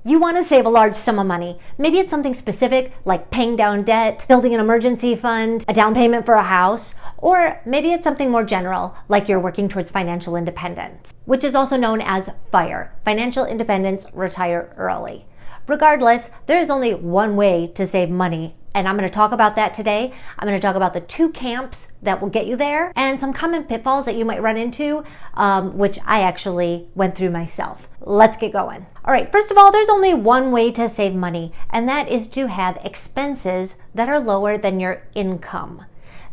You want to save a large sum of money. Maybe it's something specific like paying down debt, building an emergency fund, a down payment for a house, or maybe it's something more general like you're working towards financial independence, which is also known as FIRE, Financial Independence, Retire Early. Regardless, there is only one way to save money, and I'm going to talk about that today. I'm going to talk about the two camps that will get you there and some common pitfalls that you might run into, which I actually went through myself. Let's get going. All right, first of all, there's only one way to save money, and that is to have expenses that are lower than your income.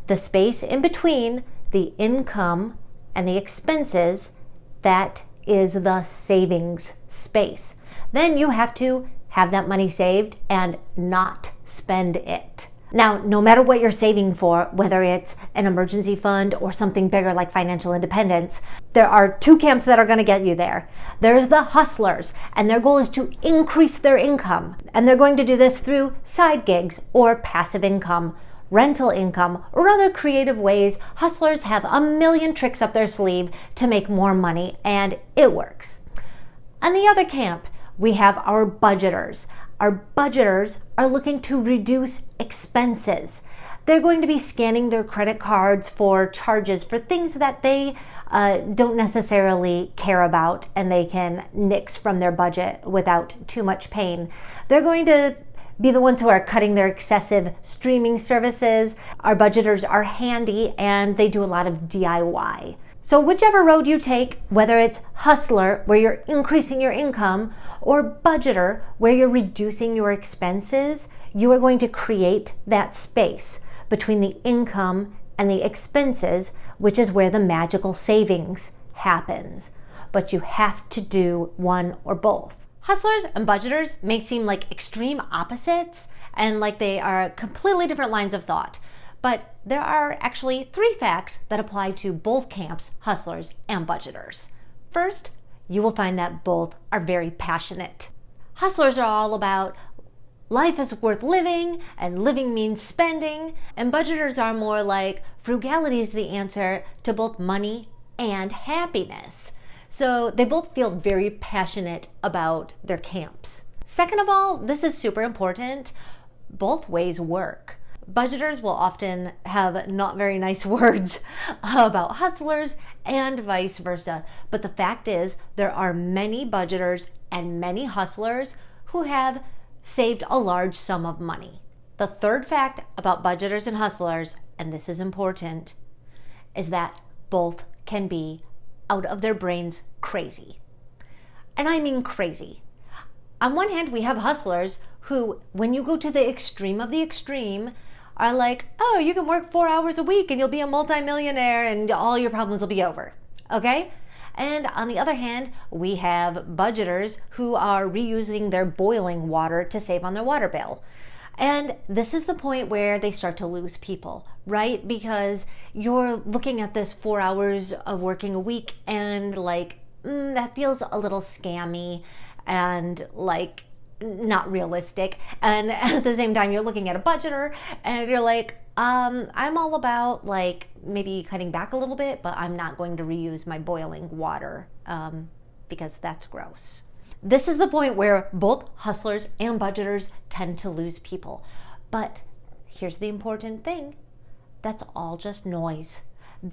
The space in between the income and the expenses, that is the savings space. Then you have to have that money saved and not spend it. Now, no matter what you're saving for, whether it's an emergency fund or something bigger like financial independence, there are two camps that are going to get you there. There's the hustlers, and their goal is to increase their income. And they're going to do this through side gigs or passive income, rental income, or other creative ways. Hustlers have a million tricks up their sleeve to make more money, and it works. On the other camp, we have our budgeters. Our budgeters are looking to reduce expenses. They're going to be scanning their credit cards for charges for things that they don't necessarily care about and they can nix from their budget without too much pain. They're going to be the ones who are cutting their excessive streaming services. Our budgeters are handy and they do a lot of DIY. So whichever road you take, whether it's hustler, where you're increasing your income, or budgeter, where you're reducing your expenses, you are going to create that space between the income and the expenses, which is where the magical savings happens. But you have to do one or both. Hustlers and budgeters may seem like extreme opposites and like they are completely different lines of thought. But there are actually three facts that apply to both camps, hustlers and budgeters. First, you will find that both are very passionate. Hustlers are all about life is worth living and living means spending, and budgeters are more like frugality is the answer to both money and happiness. So they both feel very passionate about their camps. Second of all, this is super important, both ways work. Budgeters will often have not very nice words about hustlers and vice versa. But the fact is, there are many budgeters and many hustlers who have saved a large sum of money. The third fact about budgeters and hustlers, and this is important, is that both can be out of their brains crazy. And I mean crazy. On one hand, we have hustlers who, when you go to the extreme of the extreme, are like, oh, you can work 4 hours a week and you'll be a multimillionaire and all your problems will be over, okay? And on the other hand, we have budgeters who are reusing their boiling water to save on their water bill. And this is the point where they start to lose people, right? Because you're looking at this 4 hours of working a week and like, that feels a little scammy and like not realistic. And at the same time, you're looking at a budgeter and you're like, I'm all about like maybe cutting back a little bit, but I'm not going to reuse my boiling water because that's gross. This is the point where both hustlers and budgeters tend to lose people. But here's the important thing. That's all just noise.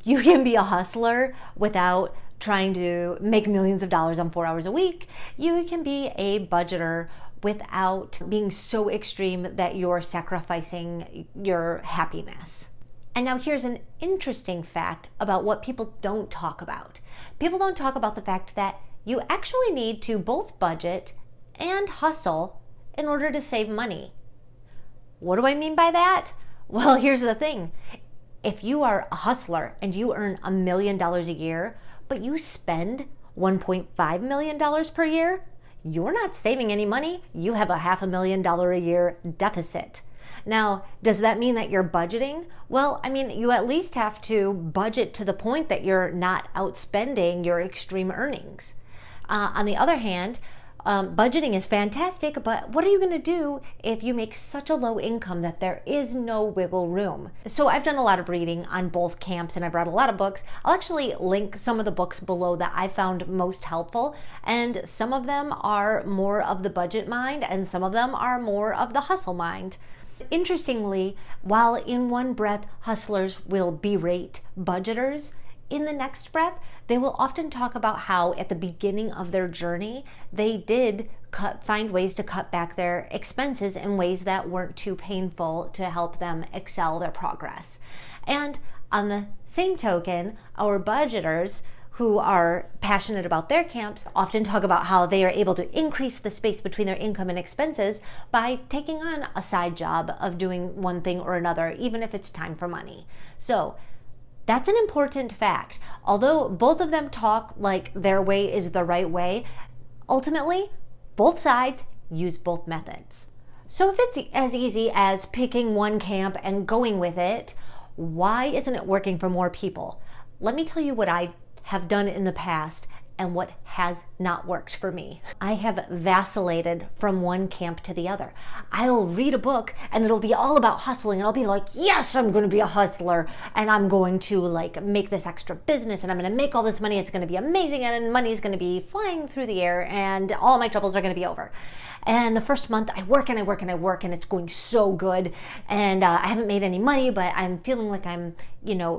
You can be a hustler without trying to make millions of dollars on 4 hours a week. You can be a budgeter without being so extreme that you're sacrificing your happiness. And now here's an interesting fact about what people don't talk about. People don't talk about the fact that you actually need to both budget and hustle in order to save money. What do I mean by that? Well, here's the thing. If you are a hustler and you earn $1 million a year, but you spend $1.5 million per year, you're not saving any money. You have a $500,000 a year deficit. Now, does that mean that you're budgeting? Well, I mean, you at least have to budget to the point that you're not outspending your extreme earnings. On the other hand, Budgeting is fantastic, but what are you going to do if you make such a low income that there is no wiggle room? So I've done a lot of reading on both camps and I've read a lot of books. I'll actually link some of the books below that I found most helpful, and some of them are more of the budget mind and some of them are more of the hustle mind. Interestingly, while in one breath hustlers will berate budgeters, in the next breath, they will often talk about how at the beginning of their journey, they did find ways to cut back their expenses in ways that weren't too painful to help them excel their progress. And on the same token, our budgeters who are passionate about their camps often talk about how they are able to increase the space between their income and expenses by taking on a side job of doing one thing or another, even if it's time for money. So that's an important fact. Although both of them talk like their way is the right way, ultimately, both sides use both methods. So if it's as easy as picking one camp and going with it, why isn't it working for more people? Let me tell you what I have done in the past and what has not worked for me. I have vacillated from one camp to the other. I'll read a book and it'll be all about hustling and I'll be like, yes, I'm gonna be a hustler and I'm going to like make this extra business and I'm gonna make all this money. It's gonna be amazing and money is gonna be flying through the air and all my troubles are gonna be over. And the first month I work and I work and I work and it's going so good and I haven't made any money, but I'm feeling like I'm,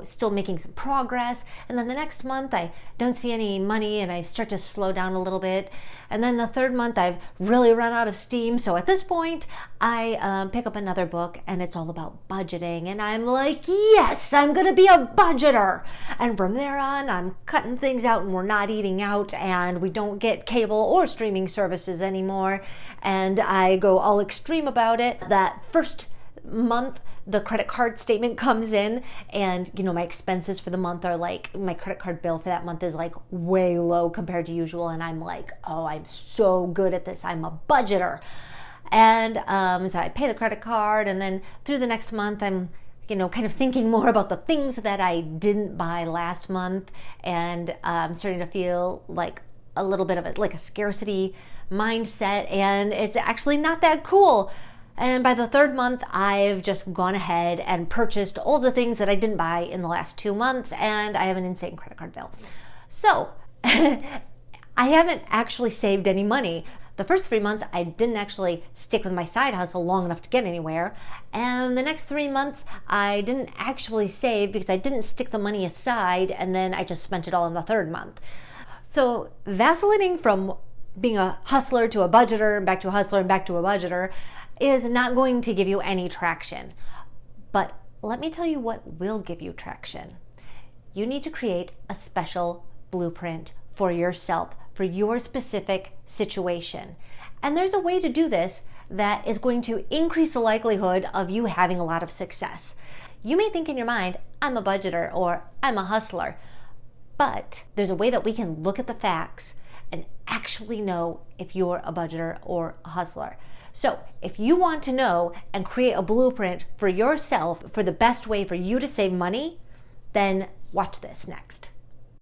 still making some progress. And then the next month I don't see any money and I start to slow down a little bit. And then the third month I've really run out of steam. So at this point I pick up another book and it's all about budgeting. And I'm like, yes, I'm going to be a budgeter. And from there on, I'm cutting things out and we're not eating out and we don't get cable or streaming services anymore. And I go all extreme about it. That first month, the credit card statement comes in and my expenses for the month are like, my credit card bill for that month is like way low compared to usual, and I'm like, oh, I'm so good at this, I'm a budgeter. And so I pay the credit card, and then through the next month I'm kind of thinking more about the things that I didn't buy last month, and I'm starting to feel like a little bit of a scarcity mindset, and it's actually not that cool. And by the third month, I've just gone ahead and purchased all the things that I didn't buy in the last 2 months, and I have an insane credit card bill. So I haven't actually saved any money. The first 3 months, I didn't actually stick with my side hustle long enough to get anywhere. And the next 3 months, I didn't actually save because I didn't stick the money aside, and then I just spent it all in the third month. So vacillating from being a hustler to a budgeter and back to a hustler and back to a budgeter is not going to give you any traction. But let me tell you what will give you traction. You need to create a special blueprint for yourself, for your specific situation. And there's a way to do this that is going to increase the likelihood of you having a lot of success. You may think in your mind, I'm a budgeter or I'm a hustler, but there's a way that we can look at the facts and actually know if you're a budgeter or a hustler. So if you want to know and create a blueprint for yourself for the best way for you to save money, then watch this next.